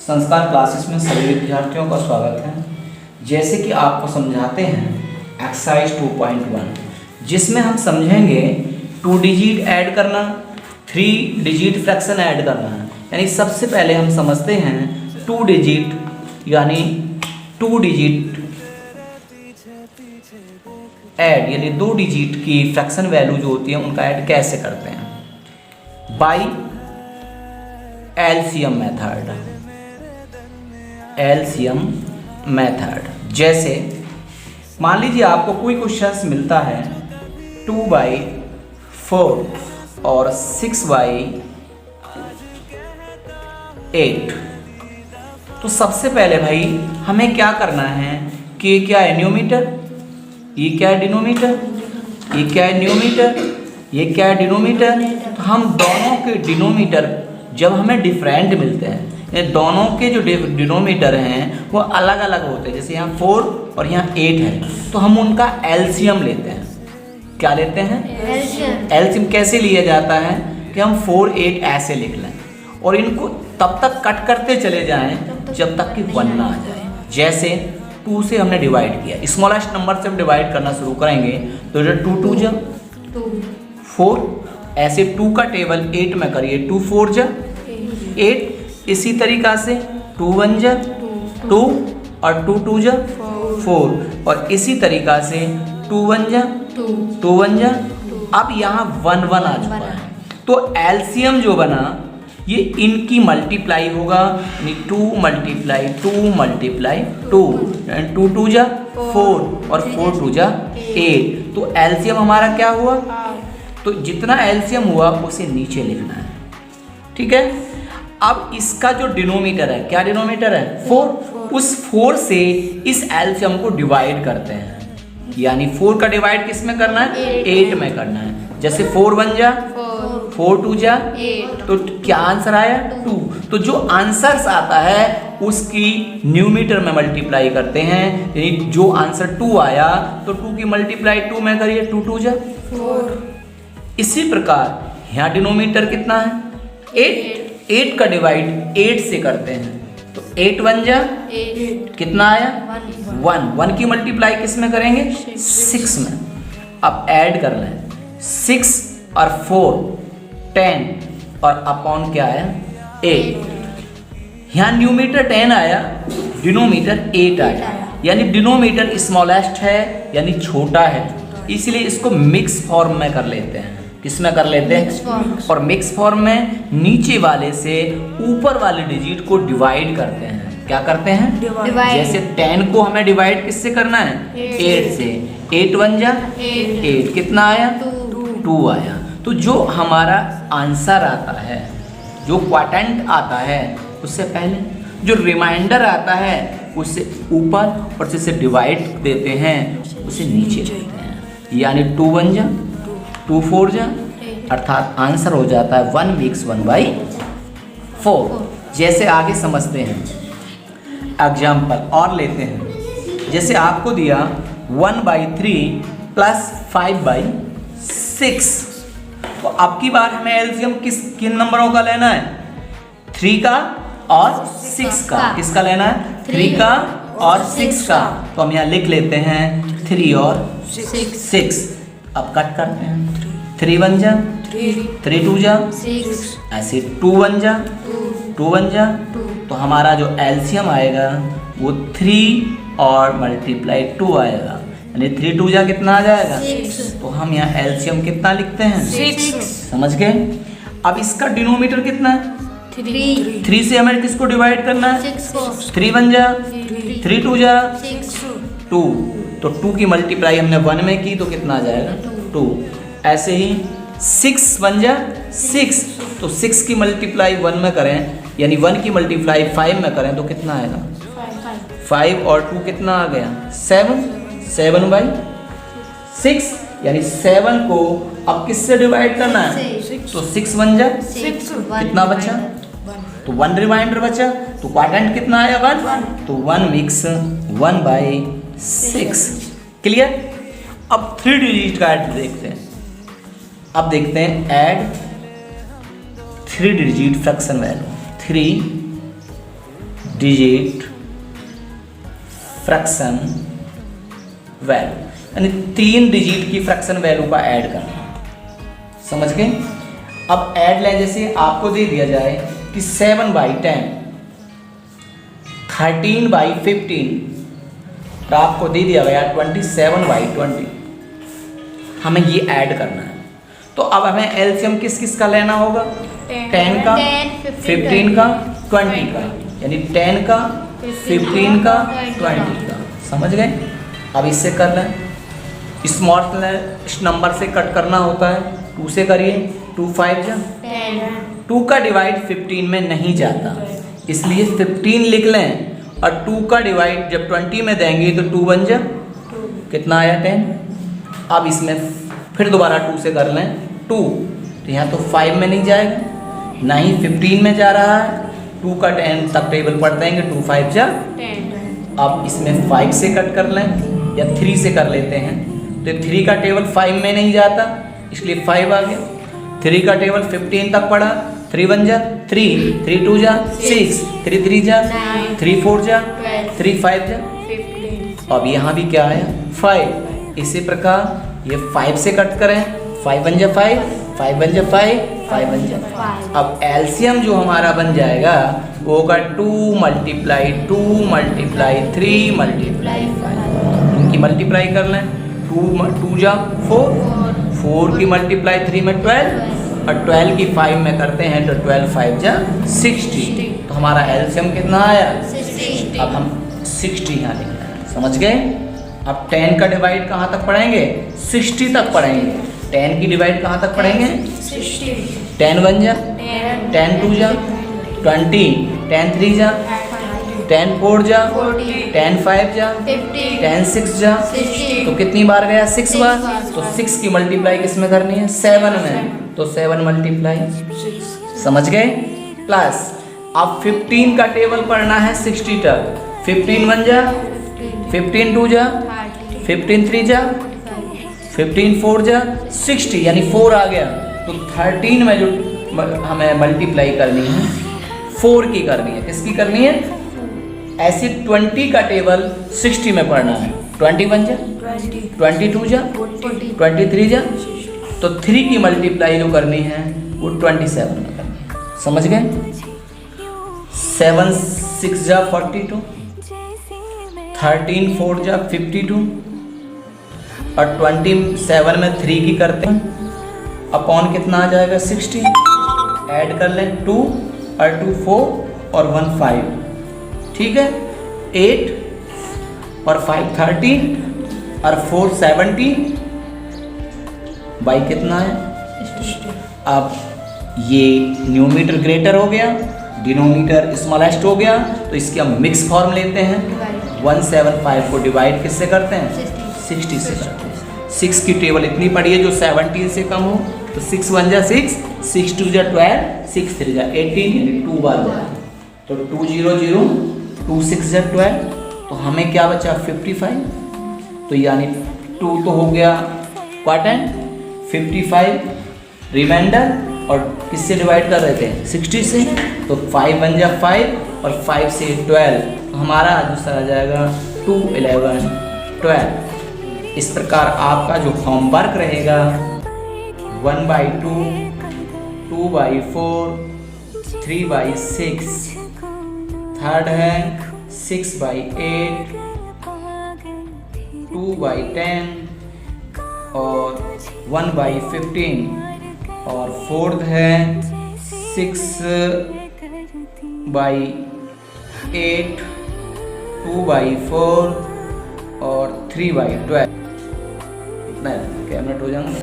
संस्कार क्लासेस में सभी विद्यार्थियों का स्वागत है। जैसे कि आपको समझाते हैं एक्सरसाइज 2.1 जिसमें हम समझेंगे 2 डिजिट ऐड करना, 3 डिजिट फ्रैक्शन ऐड करना है। यानी सबसे पहले हम समझते हैं 2 डिजिट यानी 2 डिजिट ऐड यानी 2 डिजिट की फ्रैक्शन वैल्यू जो होती है उनका ऐड कैसे करते हैं, बाय एलसीएम मेथड। जैसे मान लीजिए आपको कोई क्वेश्चन मिलता है 2/4 और 6/8, तो सबसे पहले भाई हमें क्या करना है कि ये क्या है न्यूमरेटर, ये क्या है डिनोमिनेटर, ये क्या है न्यूमरेटर, ये क्या है डिनोमिनेटर। तो हम दोनों के डिनोमिनेटर जब हमें डिफरेंट मिलते हैं, ये दोनों के जो डिनोमिनेटर हैं वो अलग अलग होते हैं, जैसे यहाँ 4 और यहाँ 8 है, तो हम उनका एलसीएम लेते हैं। क्या लेते हैं? एलसीएम कैसे लिया जाता है कि हम 4, 8 ऐसे लिख लें और इनको तब तक कट करते चले जाएं जब तक कि 1 ना आ जाए। जैसे 2 से हमने डिवाइड किया, स्मॉलेस्ट नंबर से हम डिवाइड करना शुरू करेंगे तो 2 2 जा 4, ऐसे 2 का टेबल 8 में करिए, 2 4 जा 8, इसी तरीक़ा से 2 1 जा 2 और 2 2 जा 4 और इसी तरीक़ा से 2 1 जा 2 1 जा। अब यहाँ 1 1 आ चुका है, तो एलसीएम जो बना ये इनकी मल्टीप्लाई होगा, यानी 2 मल्टीप्लाई 2 मल्टीप्लाई 2, 2 2 जा 4 और 4 2 जा 8, तो एलसीएम हमारा क्या हुआ? तो जितना एलसीएम हुआ उसे नीचे लिखना है, ठीक है। अब इसका जो डिनोमिनेटर है, क्या डिनोमिनेटर है? 4, उस 4 से इस एलसीएम को डिवाइड करते हैं, यानी 4 का डिवाइड किस में करना है? 8 में करना है। जैसे 4 1 जा 4 2 जा 8, तो क्या आंसर आया? 2। तो जो आंसर आता है उसकी न्यूमरेटर में मल्टीप्लाई करते हैं, यानी जो आंसर 2 आया तो 2 की मल्टीप्लाई 2 में करिए, 2 2 जा 4। इसी प्रकार यहाँ डिनोमिनेटर कितना है? 8 का डिवाइड 8 से करते हैं, तो 8 1 जा 8, कितना आया? 1 की मल्टीप्लाई किस में करेंगे? 6 में। अब ऐड कर लें, 6 और 4 10 और अपॉन क्या आया? 8। यहाँ न्यूमरेटर 10 आया, डिनोमिनेटर 8 आया, यानी डिनोमिनेटर स्मॉलेस्ट है यानी छोटा है, इसलिए इसको मिक्स फॉर्म में कर लेते हैं। किस में कर लेते हैं? और मिक्स फॉर्म में नीचे वाले से ऊपर वाले डिजिट को डिवाइड करते हैं। क्या करते हैं? जैसे 10 को हमें डिवाइड किससे करना है? 8 से। 8 1 जा 8, कितना आया? 2 आया। तो जो हमारा आंसर आता है, जो क्वाड्रेंट आता है, उससे पहले जो रिमाइंडर आता है उससे ऊपर और जिसे डिवाइड देते हैं उसे नीचे देते हैं, यानी 2 1 जा 2 4 जा, अर्थात आंसर हो जाता है 1 मिक्स 1/4। जैसे आगे समझते हैं एग्जाम्पल और लेते हैं, जैसे आपको दिया 1/3 प्लस 5/6, तो अब की बार हमें एलसीएम किन नंबरों का लेना है? 3 का और 6 का। किसका लेना है? 3 का और 6 का। तो हम यहाँ लिख लेते हैं 3 और 6। अब कट करते हैं, 3 1 जा 3 2 जा 6, ऐसे 2 1 जा 2 1 जा, तो हमारा जो एलसीएम आएगा वो 3 और मल्टीप्लाई 2 आएगा, यानी 3 2 जा कितना आ जाएगा? 6। तो हम यहाँ एलसीएम कितना लिखते हैं? 6। समझ गए? अब इसका डिनोमिनेटर कितना है? 3 से हमें किसको डिवाइड करना है? 3 1 जा 3 2 जा 2, तो 2 की मल्टीप्लाई हमने 1 में की तो कितना आ जाएगा? 2। ऐसे ही 6 1 जा 6, तो 6 की मल्टीप्लाई 1 में करें, यानी 1 की मल्टीप्लाई 5 में करें तो कितना आएगा? 5 और 2 कितना आ गया? 7/6, यानी 7 को अब किससे डिवाइड करना है? तो 6 1 जा 6, कितना बचा? तो 1 रिमाइंडर बचा, तो क्वाड्रेंट कितना आया? 1, तो 1 मिक्स 1/6। क्लियर? अब 3 डिजिट का ऐड देखते हैं। अब देखते हैं add 3 digit fraction value 3 digit fraction value, यानी 3 डिजिट की फ्रैक्शन वैल्यू का ऐड करना। समझ गए? अब ऐड लें, जैसे आपको दे दिया जाए कि 7/10, 13/15, तो आपको दे दिया गया 27/20, हमें ये ऐड करना है। तो अब हमें एलसीएम किस किस का लेना होगा? 10 का, 15 का, 20 का, यानी 10 का, 15 का, 20 का। समझ गए? अब इससे कर लें, स्मॉल नंबर से कट करना होता है, 2 से करिए, 2 5 जा 2 का डिवाइड 15 में नहीं जाता, इसलिए 15 लिख लें, और 2 का डिवाइड जब 20 में देंगे तो 2 बन जा, कितना आया 10। अब इसमें फिर दोबारा 2 से कर लें, 2, तो यहाँ तो 5 में नहीं जाएगा, ना ही 15 में जा रहा है, 2 का 10 तक टेबल पढ़ देंगे, 2 5 जा 10। अब इसमें 5 से कट कर लें या 3 से कर लेते हैं, तो 3 का टेबल 5 में नहीं जाता, इसलिए 5 आ गया। 3 का टेबल 15 तक पढ़ा, 3 1 जा 3, 3 2 जा 6, 3 3 जा 3 4 जा 3 5 जा 15। अब यहाँ भी क्या आया 5। इसी प्रकार ये 5 से कट करें, 5 1 जा 5, 5 1 जा 5, 5 1 जा 5। अब एलसीएम जो हमारा बन जाएगा वो होगा 2 × 2 × 3 × 5। इनकी मल्टीप्लाई कर लें, 2 जा 4, 4 की मल्टीप्लाई 3 में 12, और 12 की 5 में करते हैं तो 12 5 जा 60। तो हमारा एलसीएम कितना आया 60। अब हम 60 यहाँ लिख रहे हैं। समझ गए? अब 10 का डिवाइड कहाँ तक पढ़ेंगे? 60 तक पढ़ेंगे। 10 की डिवाइड कहाँ तक पढ़ेंगे? 60। 10 1 जा 10 2 जा 20, 10 3 जा 10 4 जा 10 5 जा 10 6 जा, तो कितनी बार गया 6 बार। तो 6 की मल्टीप्लाई किस में करनी है? 7 में, तो 7 मल्टीप्लाई 6। समझ गए? प्लस अब 15 का टेबल पढ़ना है 60 तक। 15 1 जा 15 2 जा 15 3 जा 15 4 जा 60, यानी 4 आ गया। तो 13 में जो हमें मल्टीप्लाई करनी है 4 की करनी है। किसकी करनी है? ऐसे 20 का टेबल 60 में पढ़ना है। 21 जा 22 जा 23 जा, तो 3 की मल्टीप्लाई जो करनी है वो 27 में करनी है। समझ गए? 7 6 जा 42, 13 4 जा 52, और 27 में 3 की करते हैं, अपॉन कितना आ जाएगा 60। ऐड कर लें 2 और 2 4 और 1 5, ठीक है। 8 और 5 13 और 4 17, बाई कितना है? अब ये न्यूमीटर ग्रेटर हो गया, डिनोमीटर स्मॉलेस्ट हो गया, तो इसके हम मिक्स फॉर्म लेते हैं। 175 को डिवाइड किससे करते हैं? 60 से करते हैं। 6 की टेबल इतनी पड़ी है जो 17 से कम हो, तो 6 1 जा 6, 6 2 जा 12, 6 3 जा 18, यानी 2 बार जाए, तो 2 0 0, 2 6 जा 12, तो हमें क्या बचा 55। तो यानी 2 तो हो गया क्वार्टेंट, 55 रिमाइंडर, और किससे डिवाइड कर रहे थे? 60 से, तो 5 1 जा 5 और 5 से 12, तो हमारा दूसरा आ जाएगा 2 11 12। इस प्रकार आपका जो होमवर्क रहेगा 1/2, 2/4, 3/6, थर्ड है 6/8, 2/10 और 1/15, और फोर्थ है 6/8, 2/4 और 3/12। इतना कैमरा हो जाएंगे।